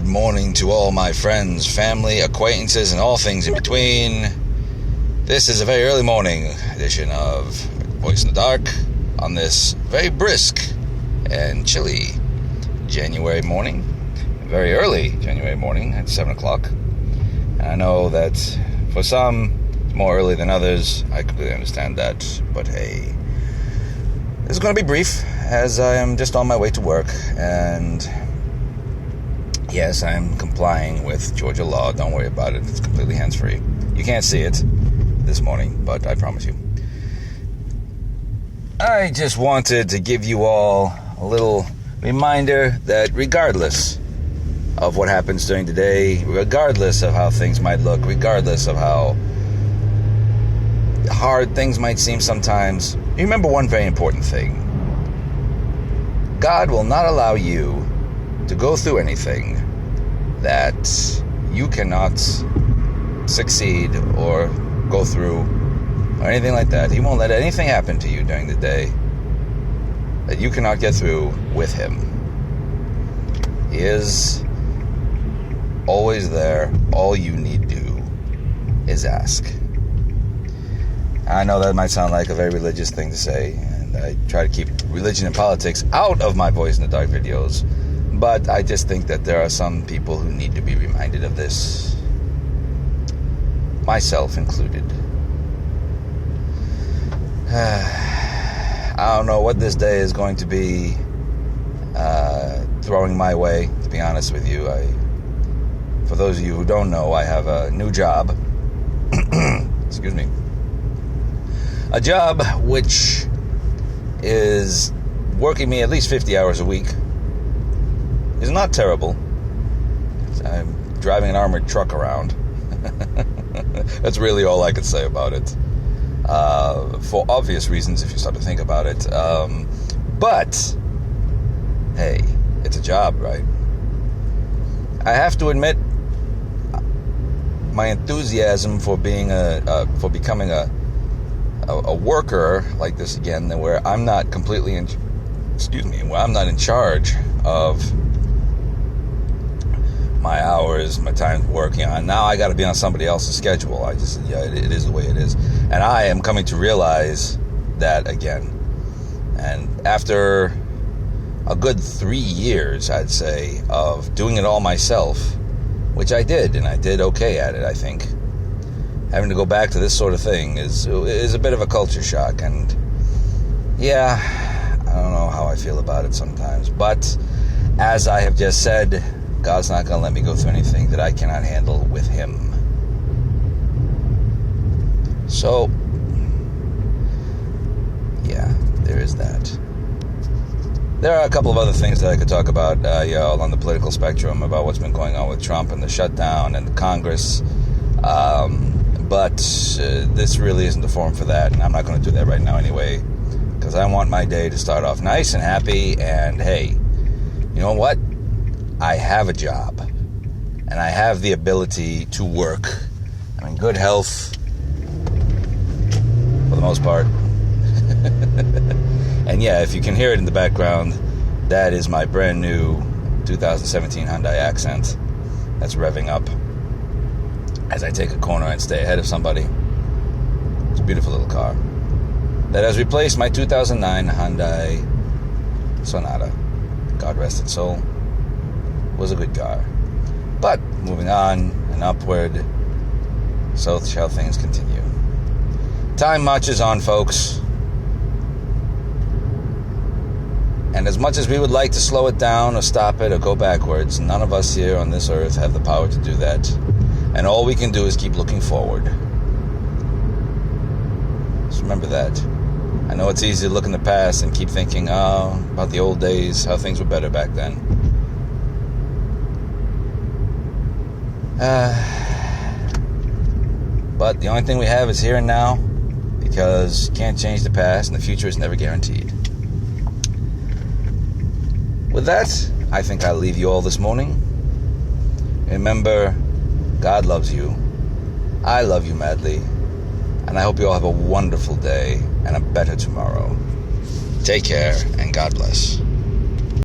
Good morning to all my friends, family, acquaintances, and all things in between. This is a very early morning edition of Voice in the Dark on this very brisk and chilly January morning. Very early January morning at 7 o'clock. And I know that for some, it's more early than others. I completely understand that. But hey, this is going to be brief as I am just on my way to work. And yes, I am complying with Georgia law. Don't worry about it. It's completely hands-free. You can't see it this morning, but I promise you. I just wanted to give you all a little reminder that regardless of what happens during the day, regardless of how things might look, regardless of how hard things might seem sometimes, remember one very important thing. God will not allow you to go through anything that you cannot succeed or go through or anything like that. He won't let anything happen to you during the day that you cannot get through with him. He is always there. All you need to do is ask. I know that might sound like a very religious thing to say, and I try to keep religion and politics out of my Voice in the Dark videos, but I just think that there are some people who need to be reminded of this, myself included. I don't know what this day is going to be throwing my way, to be honest with you. For those of you who don't know, I have a new job. Excuse me. A job which is working me at least 50 hours a week. It's not terrible. I'm driving an armored truck around. That's really all I could say about it. For obvious reasons, if you start to think about it. But, hey, it's a job, right? I have to admit, my enthusiasm for becoming a worker like this again, where I'm not completely where I'm not in charge of my hours, my time working on. Now I got to be on somebody else's schedule. It is the way it is. And I am coming to realize that again. And after a good 3 years, I'd say, of doing it all myself, which I did, and I did okay at it, I think. Having to go back to this sort of thing is a bit of a culture shock. And yeah, I don't know how I feel about it sometimes. But as I have just said, God's not going to let me go through anything that I cannot handle with him. So, yeah, there is that. There are a couple of other things that I could talk about, all on the political spectrum, about what's been going on with Trump and the shutdown and the Congress. But this really isn't the forum for that, and I'm not going to do that right now anyway, because I want my day to start off nice and happy, and hey, you know what? I have a job, and I have the ability to work. I'm in good health, for the most part. And yeah, if you can hear it in the background, that is my brand new 2017 Hyundai Accent that's revving up as I take a corner and stay ahead of somebody. It's a beautiful little car that has replaced my 2009 Hyundai Sonata. God rest its soul. Was a good car. But moving on and upward, so shall things continue. Time marches on, folks. And as much as we would like to slow it down or stop it or go backwards, none of us here on this earth have the power to do that. And all we can do is keep looking forward. Just remember that. I know it's easy to look in the past and keep thinking, about the old days, how things were better back then. But the only thing we have is here and now, because you can't change the past and the future is never guaranteed. With that, I think I'll leave you all this morning. Remember, God loves you. I love you madly. And I hope you all have a wonderful day and a better tomorrow. Take care and God bless.